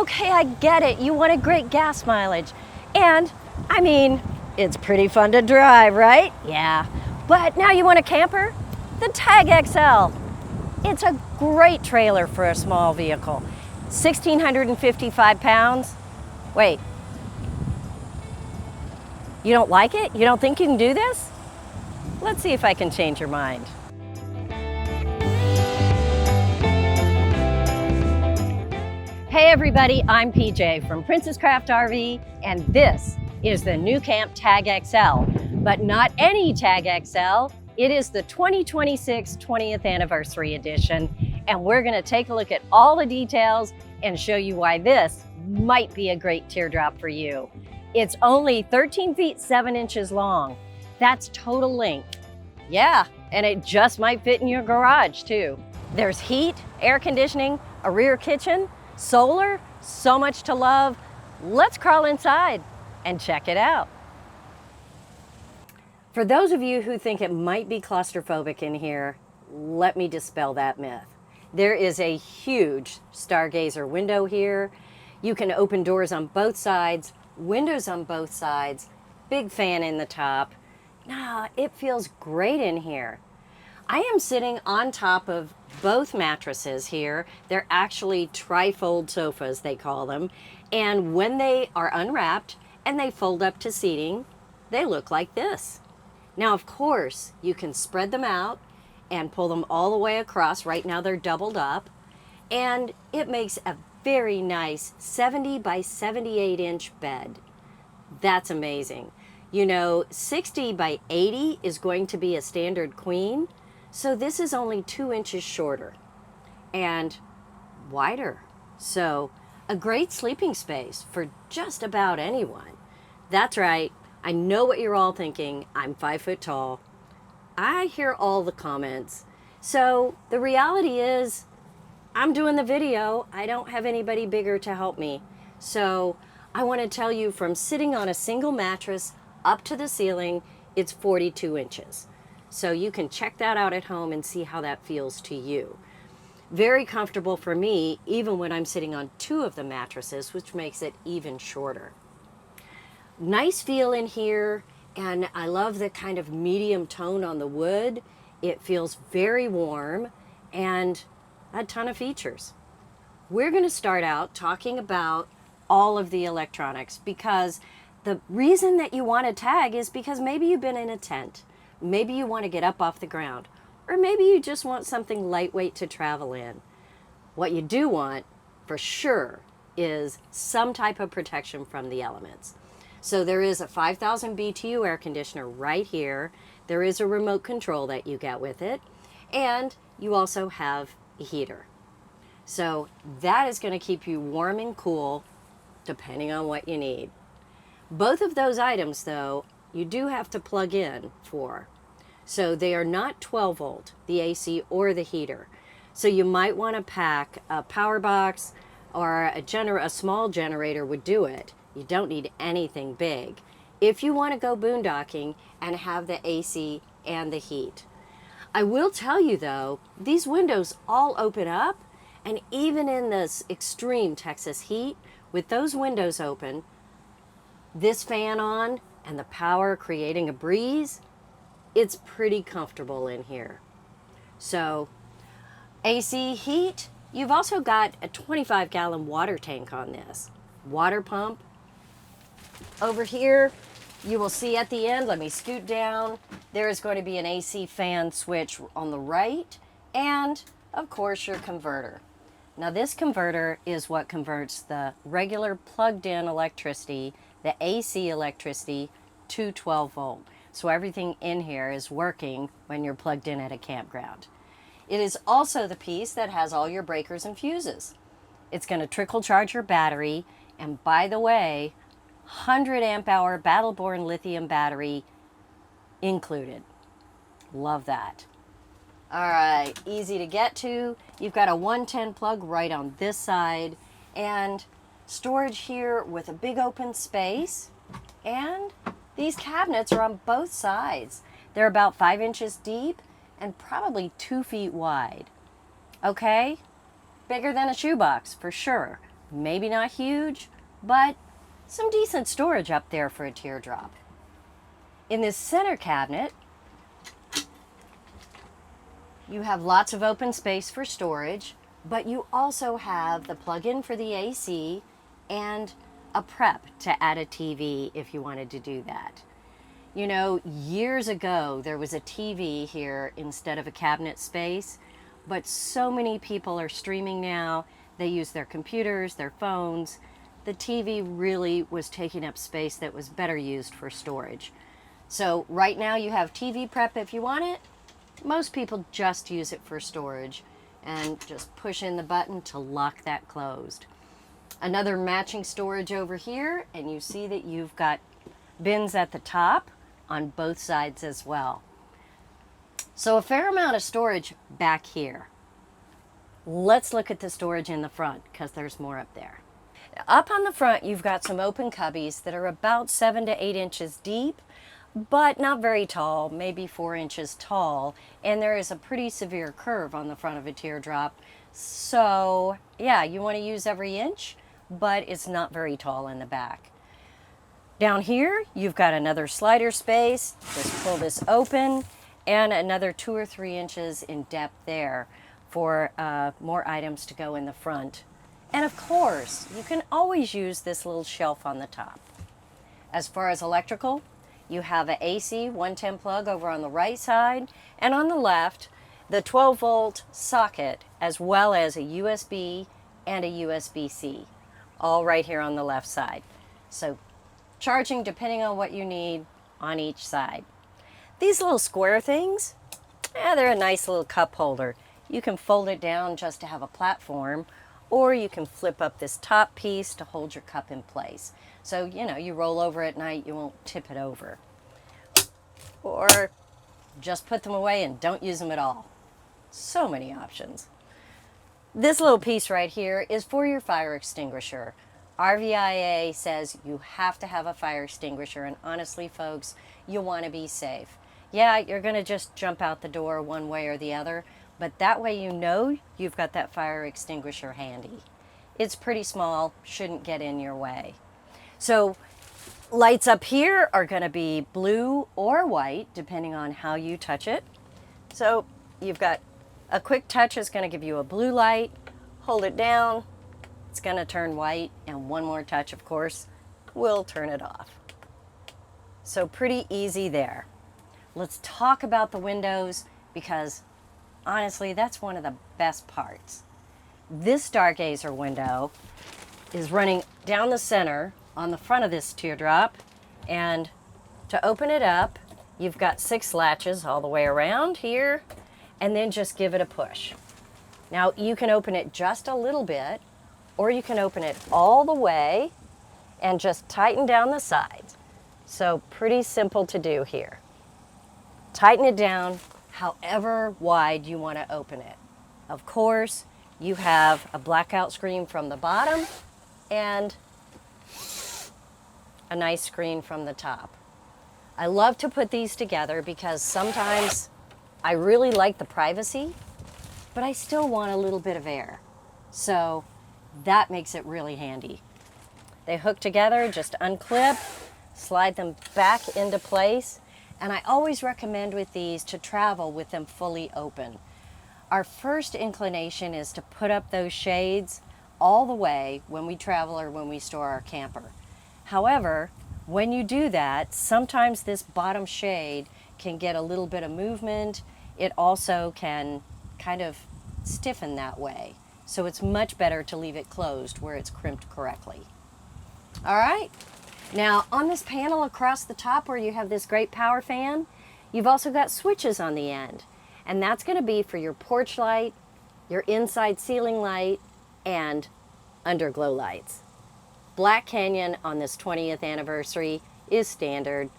Okay, I get it. You want a great gas mileage. And, I mean, it's pretty fun to drive, right? Yeah. But now you want a camper? The Tag XL. It's a great trailer for a small vehicle. 1,655 pounds. Wait. You don't like it? You don't think you can do this? Let's see if I can change your mind. Hey everybody, I'm PJ from Princess Craft RV, and this is the nuCamp Tag XL. But not any Tag XL, it is the 2026 20th Anniversary Edition, and we're gonna take a look at all the details and show you why this might be a great teardrop for you. It's only 13 feet 7 inches long. That's total length. Yeah, and it just might fit in your garage too. There's heat, air conditioning, a rear kitchen, solar, so much to love. Let's crawl inside and check it out. For those of you who think it might be claustrophobic in here, let me dispel that myth. There is a huge Stargazer window here. You can open doors on both sides, windows on both sides, big fan in the top. Nah, it feels great in here. I am sitting on top of both mattresses here. They're actually trifold sofas, they call them. And when they are unwrapped and they fold up to seating, they look like this. Now, of course, you can spread them out and pull them all the way across. Right now they're doubled up. And it makes a very nice 70 by 78 inch bed. That's amazing. You know, 60 by 80 is going to be a standard queen. So this is only 2 inches shorter and wider. So a great sleeping space for just about anyone. That's right. I know what you're all thinking. I'm 5 foot tall. I hear all the comments. So the reality is I'm doing the video. I don't have anybody bigger to help me. So I want to tell you, from sitting on a single mattress up to the ceiling, it's 42 inches. So you can check that out at home and see how that feels to you. Very comfortable for me, even when I'm sitting on 2 of the mattresses, which makes it even shorter. Nice feel in here, and I love the kind of medium tone on the wood. It feels very warm and a ton of features. We're going to start out talking about all of the electronics, because the reason that you want a tag is because maybe you've been in a tent. Maybe you want to get up off the ground, or maybe you just want something lightweight to travel in. What you do want, for sure, is some type of protection from the elements. So there is a 5,000 BTU air conditioner right here. There is a remote control that you get with it, and you also have a heater. So that is going to keep you warm and cool depending on what you need. Both of those items, though, you do have to plug in for. So they are not 12 volt, the AC or the heater. So you might want to pack a power box, or a small generator would do it. You don't need anything big if you want to go boondocking and have the AC and the heat. I will tell you though, these windows all open up, and even in this extreme Texas heat, with those windows open, this fan on, and the power creating a breeze, it's pretty comfortable in here. So AC, heat, you've also got a 25-gallon water tank on this. Water pump. Over here, you will see at the end, let me scoot down, there is going to be an AC fan switch on the right, and of course your converter. Now this converter is what converts the regular plugged-in electricity, the AC electricity, to 12 volt. So everything in here is working when you're plugged in at a campground. It is also the piece that has all your breakers and fuses. It's going to trickle charge your battery, and by the way, 100 amp hour Battle-Born lithium battery included. Love that. All right, easy to get to. You've got a 110 plug right on this side, and storage here with a big open space, and these cabinets are on both sides. They're about 5 inches deep and probably 2 feet wide. Okay? Bigger than a shoebox for sure. maybe not huge, but some decent storage up there for a teardrop. In this center cabinet, you have lots of open space for storage, but you also have the plug-in for the AC and a prep to add a TV if you wanted to do that. You know, years ago, there was a TV here instead of a cabinet space, but so many people are streaming now. They use their computers, their phones. The TV really was taking up space that was better used for storage. So right now you have TV prep if you want it. Most people just use it for storage and just push in the button to lock that closed. Another matching storage over here, and you see that you've got bins at the top on both sides as well. So a fair amount of storage back here. Let's look at the storage in the front because there's more up there. Up on the front, you've got some open cubbies that are about 7 to 8 inches deep, but not very tall, maybe 4 inches tall. And there is a pretty severe curve on the front of a teardrop. So yeah, you want to use every inch, but it's not very tall in the back. Down here, you've got another slider space. Just pull this open, and another 2 or 3 inches in depth there for more items to go in the front. And of course, you can always use this little shelf on the top. As far as electrical, you have an AC 110 plug over on the right side, and on the left, the 12-volt socket, as well as a USB and a USB-C, all right here on the left side. So charging depending on what you need on each side. These little square things, they're a nice little cup holder. You can fold it down just to have a platform, or you can flip up this top piece to hold your cup in place. So, you know, you roll over at night, you won't tip it over. Or just put them away and don't use them at all. So many options. This little piece right here is for your fire extinguisher. RVIA says you have to have a fire extinguisher, and honestly, folks, you want to be safe. Yeah, you're going to just jump out the door one way or the other, but that way you know you've got that fire extinguisher handy. It's pretty small, shouldn't get in your way. So lights up here are going to be blue or white, depending on how you touch it. So you've got a quick touch is going to give you a blue light. Hold it down, it's going to turn white, and one more touch, of course, will turn it off. So pretty easy there. Let's talk about the windows, because honestly, that's one of the best parts. This Stargazer window is running down the center on the front of this teardrop, and to open it up, you've got 6 latches all the way around here, and then just give it a push. Now you can open it just a little bit, or you can open it all the way and just tighten down the sides. So pretty simple to do here. Tighten it down however wide you want to open it. Of course, you have a blackout screen from the bottom and a nice screen from the top. I love to put these together because sometimes I really like the privacy, but I still want a little bit of air. So that makes it really handy. They hook together, just unclip, slide them back into place, and I always recommend with these to travel with them fully open. Our first inclination is to put up those shades all the way when we travel or when we store our camper. However, when you do that, sometimes this bottom shade can get a little bit of movement. It also can kind of stiffen that way. So it's much better to leave it closed where it's crimped correctly. All right. Now on this panel across the top where you have this great power fan, you've also got switches on the end. And that's going to be for your porch light, your inside ceiling light, and underglow lights. Black Canyon on this 20th anniversary is standard.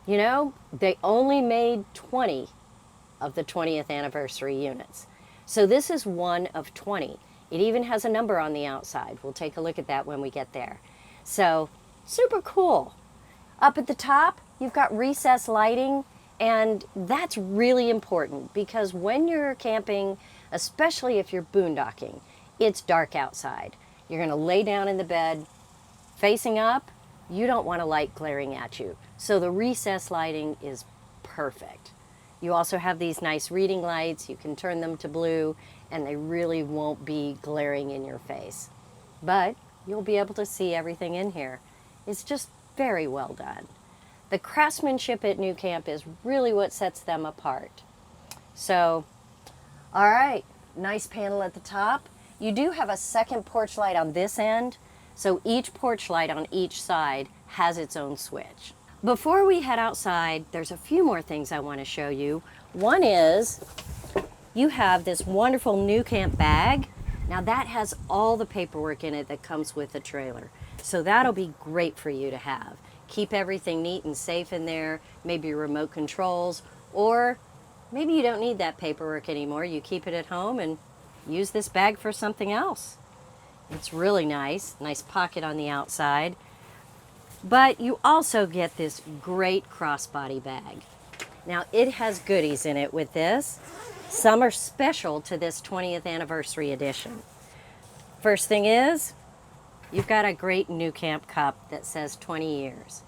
You know, they only made 20 of the 20th anniversary units. So this is one of 20. It even has a number on the outside. We'll take a look at that when we get there. So super cool. Up at the top, you've got recessed lighting, and that's really important because when you're camping, especially if you're boondocking, it's dark outside. You're going to lay down in the bed facing up. You don't want a light glaring at you. So the recessed lighting is perfect. You also have these nice reading lights. You can turn them to blue and they really won't be glaring in your face. But you'll be able to see everything in here. It's just very well done. The craftsmanship at nuCamp is really what sets them apart. So, all right, nice panel at the top. You do have a second porch light on this end, so each porch light on each side has its own switch. Before we head outside, there's a few more things I want to show you. One is you have this wonderful nuCamp bag. Now that has all the paperwork in it that comes with the trailer. So that'll be great for you to have. Keep everything neat and safe in there, maybe remote controls, or maybe you don't need that paperwork anymore. You keep it at home and use this bag for something else. It's really nice pocket on the outside. But you also get this great crossbody bag. Now it has goodies in it with this. Some are special to this 20th anniversary edition. First thing is, you've got a great nuCamp cup that says 20 years.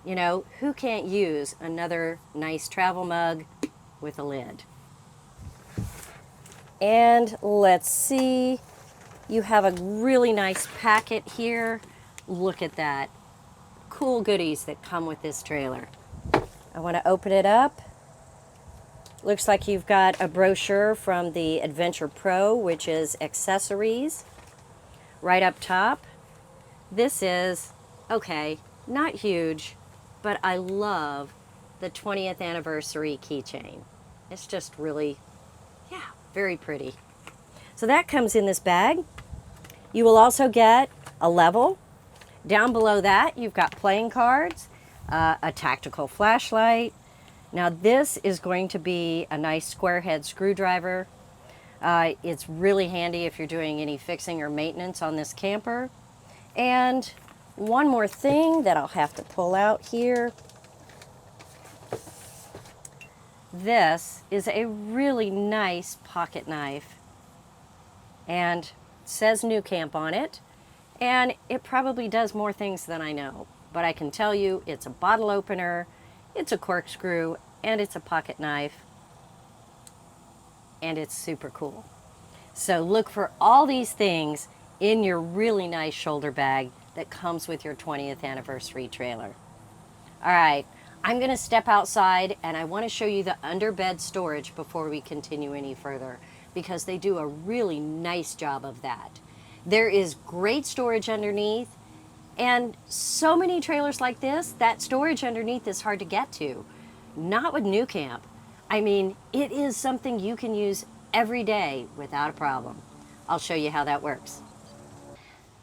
You know, who can't use another nice travel mug with a lid? And let's see, you have a really nice packet here. Look at that. Cool goodies that come with this trailer. I want to open it up. Looks like you've got a brochure from the Adventure Pro, which is accessories. Right up top, this is, okay, not huge, but I love the 20th anniversary keychain. It's just really, yeah, very pretty. So that comes in this bag. You will also get a level. Down below that, you've got playing cards, a tactical flashlight. Now this is going to be a nice square head screwdriver. It's really handy if you're doing any fixing or maintenance on this camper. And one more thing that I'll have to pull out here. This is a really nice pocket knife. And it says nuCamp on it. And it probably does more things than I know. But I can tell you it's a bottle opener, it's a corkscrew, and it's a pocket knife. And it's super cool. So look for all these things in your really nice shoulder bag that comes with your 20th anniversary trailer. All right, I'm going to step outside and I want to show you the underbed storage before we continue any further, because they do a really nice job of that. There is great storage underneath, and so many trailers like this, that storage underneath is hard to get to. Not with nuCamp. I mean, it is something you can use every day without a problem. I'll show you how that works.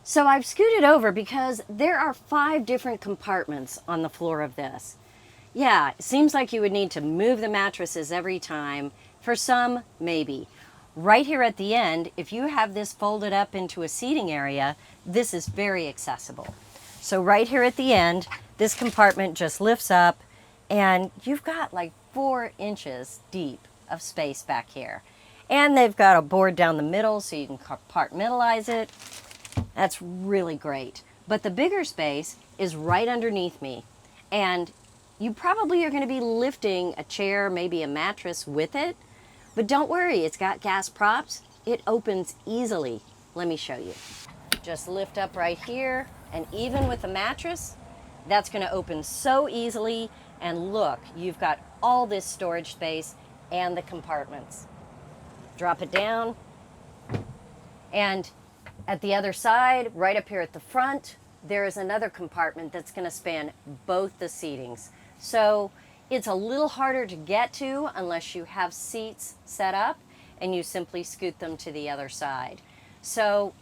So I've scooted over because there are 5 different compartments on the floor of this. Yeah, it seems like you would need to move the mattresses every time. For some, maybe. Right here at the end, if you have this folded up into a seating area, this is very accessible. So right here at the end, this compartment just lifts up and you've got like 4 inches deep of space back here. And they've got a board down the middle so you can compartmentalize it. That's really great. But the bigger space is right underneath me. And you probably are going to be lifting a chair, maybe a mattress with it. But don't worry, it's got gas props. It opens easily. Let me show you. Just lift up right here, and even with the mattress, that's going to open so easily. And look, you've got all this storage space and the compartments. Drop it down. And at the other side, right up here at the front, there is another compartment that's going to span both the seatings. So it's a little harder to get to unless you have seats set up and you simply scoot them to the other side. So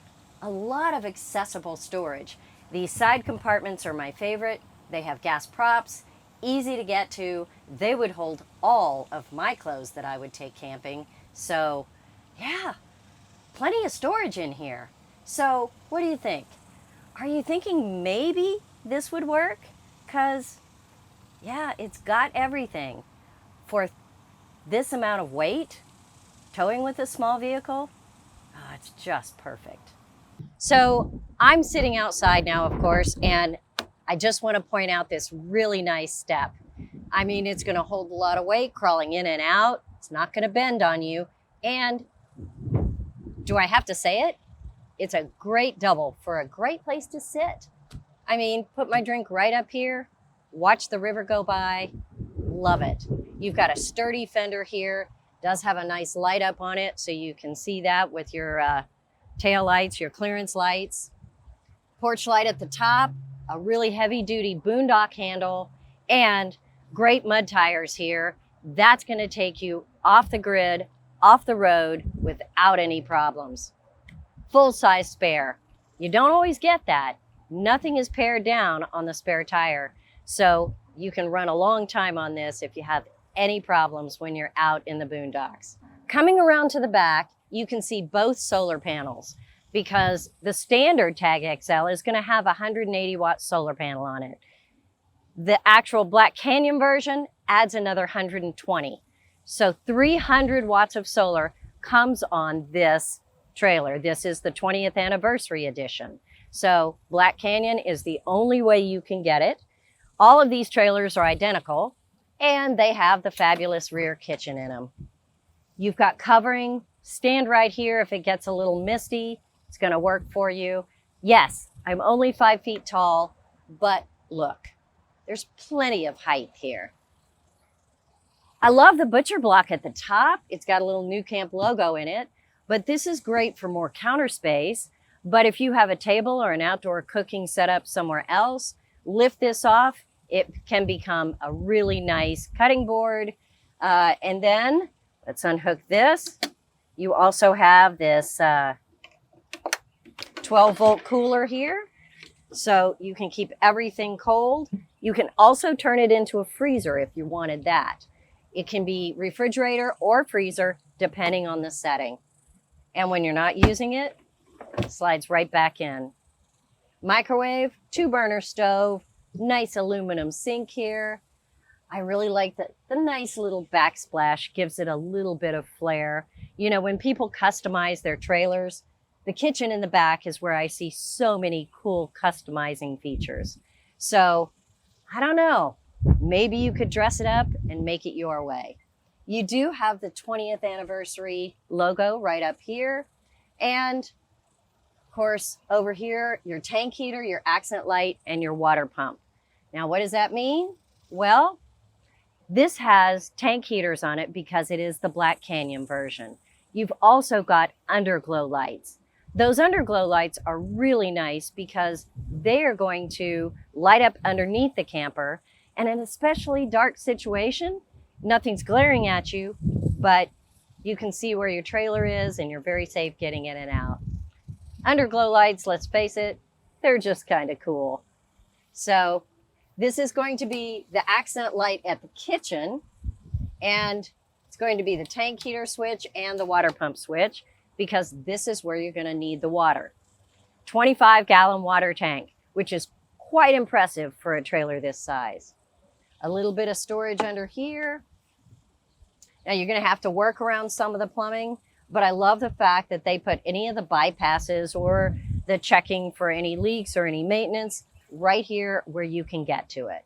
a lot of accessible storage. These side compartments are my favorite. They have gas props, easy to get to. They would hold all of my clothes that I would take camping. So yeah, plenty of storage in here. So what do you think? Are you thinking maybe this would work? Because yeah, it's got everything. For this amount of weight, towing with a small vehicle, oh, it's just perfect. So I'm sitting outside now, of course, and I just want to point out this really nice step. I mean, it's going to hold a lot of weight crawling in and out. It's not going to bend on you. And do I have to say it? It's a great double for a great place to sit. I mean, put my drink right up here, watch the river go by, love it. You've got a sturdy fender here, does have a nice light up on it, so you can see that with your tail lights, your clearance lights. Porch light at the top, a really heavy duty Boondock handle, and great mud tires here. That's gonna take you off the grid, off the road without any problems. Full size spare. You don't always get that. Nothing is pared down on the spare tire. So you can run a long time on this if you have any problems when you're out in the boondocks. Coming around to the back, you can see both solar panels because the standard Tag XL is going to have a 180 watt solar panel on it. The actual Black Canyon version adds another 120. So 300 watts of solar comes on this trailer. This is the 20th anniversary edition. So Black Canyon is the only way you can get it. All of these trailers are identical and they have the fabulous rear kitchen in them. You've got covering, stand right here if it gets a little misty, it's gonna work for you. Yes, I'm only 5 feet tall, but look, there's plenty of height here. I love the butcher block at the top. It's got a little nuCamp logo in it, but this is great for more counter space. But if you have a table or an outdoor cooking setup somewhere else, lift this off, it can become a really nice cutting board. And then let's unhook this. You also have this 12-volt cooler here, so you can keep everything cold. You can also turn it into a freezer if you wanted that. It can be refrigerator or freezer, depending on the setting. And when you're not using it, it slides right back in. Microwave, 2-burner stove, nice aluminum sink here. I really like the nice little backsplash, gives it a little bit of flair. You know, when people customize their trailers, the kitchen in the back is where I see so many cool customizing features. So, I don't know, maybe you could dress it up and make it your way. You do have the 20th anniversary logo right up here. And of course, over here, your tank heater, your accent light, and your water pump. Now, what does that mean? Well, this has tank heaters on it because it is the Black Canyon version. You've also got underglow lights. Those underglow lights are really nice because they are going to light up underneath the camper. And in an especially dark situation, nothing's glaring at you, but you can see where your trailer is and you're very safe getting in and out. Underglow lights, let's face it, they're just kind of cool. So this is going to be the accent light at the kitchen, and it's going to be the tank heater switch and the water pump switch because this is where you're going to need the water. 25-gallon water tank, which is quite impressive for a trailer this size. A little bit of storage under here. Now you're going to have to work around some of the plumbing, but I love the fact that they put any of the bypasses or the checking for any leaks or any maintenance right here where you can get to it.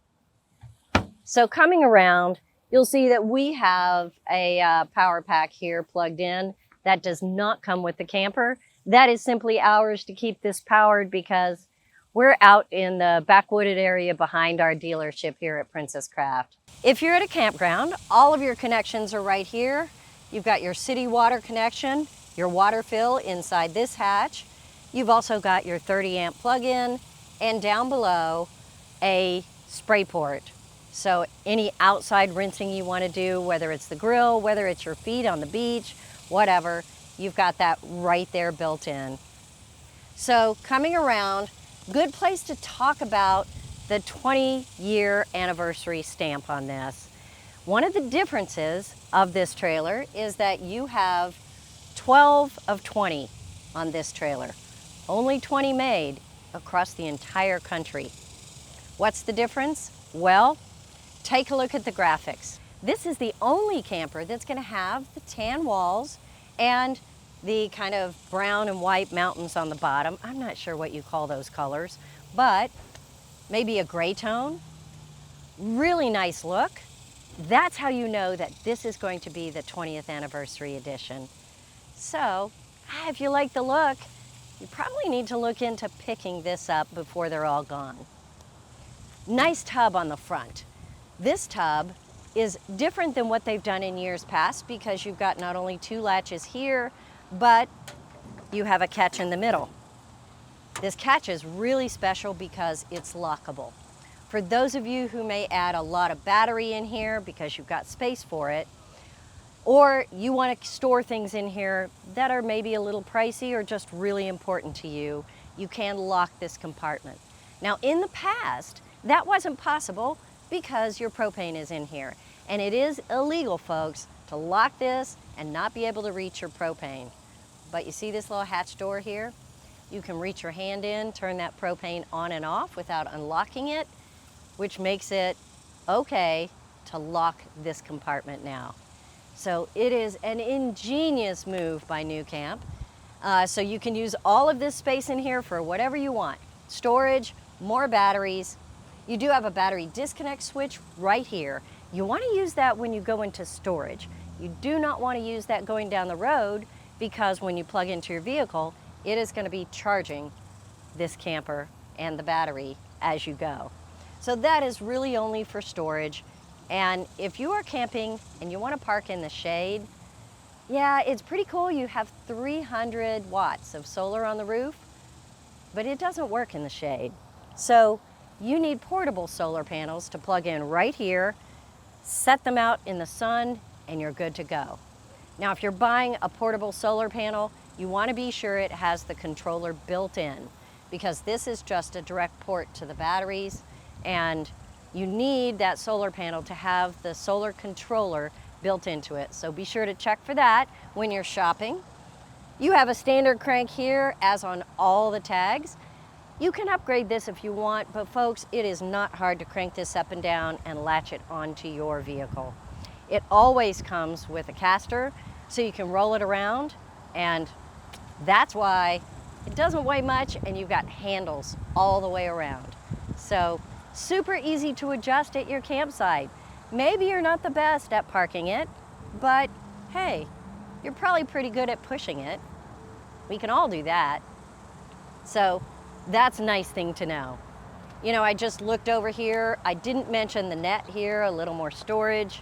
So coming around, you'll see that we have a power pack here plugged in. That does not come with the camper. That is simply ours to keep this powered because we're out in the backwooded area behind our dealership here at Princess Craft. If you're at a campground, all of your connections are right here. You've got your city water connection, your water fill inside this hatch. You've also got your 30-amp plug-in, and down below, a spray port. So any outside rinsing you want to do, whether it's the grill, whether it's your feet on the beach, whatever, you've got that right there built in. So coming around, good place to talk about the 20-year anniversary stamp on this. One of the differences of this trailer is that you have 12 of 20 on this trailer. Only 20 made across the entire country. What's the difference? Well, take a look at the graphics. This is the only camper that's going to have the tan walls and the kind of brown and white mountains on the bottom. I'm not sure what you call those colors, but maybe a gray tone. Really nice look. That's how you know that this is going to be the 20th anniversary edition. So, if you like the look, you probably need to look into picking this up before they're all gone. Nice tub on the front. This tub is different than what they've done in years past because you've got not only 2 latches here, but you have a catch in the middle. This catch is really special because it's lockable. For those of you who may add a lot of battery in here because you've got space for it, or you want to store things in here that are maybe a little pricey or just really important to you, you can lock this compartment. Now, in the past, that wasn't possible because your propane is in here. And it is illegal, folks, to lock this and not be able to reach your propane. But you see this little hatch door here? You can reach your hand in, turn that propane on and off without unlocking it, which makes it okay to lock this compartment now. So it is an ingenious move by nuCamp. So you can use all of this space in here for whatever you want. Storage, more batteries. You do have a battery disconnect switch right here. You want to use that when you go into storage. You do not want to use that going down the road because when you plug into your vehicle, it is going to be charging this camper and the battery as you go. So that is really only for storage. And if you are camping and you want to park in the shade, yeah, it's pretty cool. You have 300 watts of solar on the roof, but it doesn't work in the shade. So you need portable solar panels to plug in right here, set them out in the sun, and you're good to go. Now, if you're buying a portable solar panel, you want to be sure it has the controller built in because this is just a direct port to the batteries, and you need that solar panel to have the solar controller built into it. So be sure to check for that when you're shopping. You have a standard crank here, as on all the tags. You can upgrade this if you want, but folks, it is not hard to crank this up and down and latch it onto your vehicle. It always comes with a caster, so you can roll it around, and that's why it doesn't weigh much, and you've got handles all the way around. So super easy to adjust at your campsite. Maybe you're not the best at parking it, but hey, you're probably pretty good at pushing it. We can all do that. So that's a nice thing to know. You know, I just looked over here. I didn't mention the net here, a little more storage.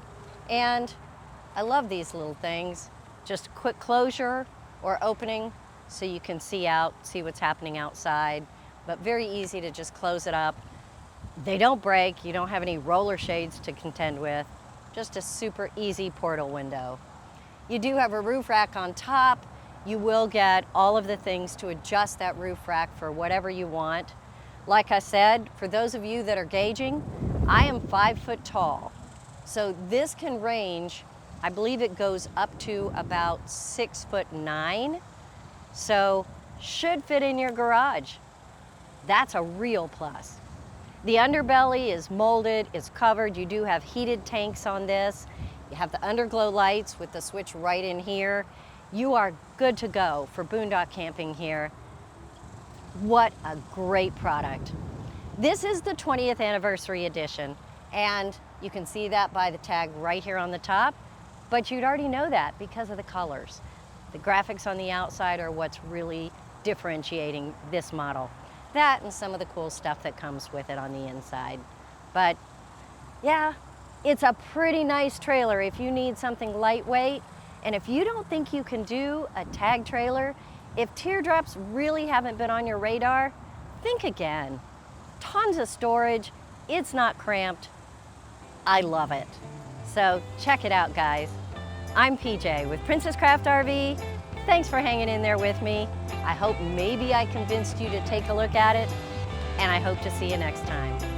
And I love these little things. Just quick closure or opening so you can see out, see what's happening outside, but very easy to just close it up. They don't break. You don't have any roller shades to contend with. Just a super easy portal window. You do have a roof rack on top. You will get all of the things to adjust that roof rack for whatever you want. Like I said, for those of you that are gauging, I am 5 foot tall. So this can range, I believe it goes up to about 6'9". So should fit in your garage. That's a real plus. The underbelly is molded, it's covered. You do have heated tanks on this. You have the underglow lights with the switch right in here. You are good to go for boondock camping here. What a great product. This is the 20th anniversary edition, and you can see that by the tag right here on the top, but you'd already know that because of the colors. The graphics on the outside are what's really differentiating this model. That and some of the cool stuff that comes with it on the inside. But yeah, it's a pretty nice trailer if you need something lightweight. And if you don't think you can do a tag trailer, if teardrops really haven't been on your radar, think again. Tons of storage, it's not cramped. I love it. So check it out, guys. I'm PJ with Princess Craft RV. Thanks for hanging in there with me. I hope maybe I convinced you to take a look at it, and I hope to see you next time.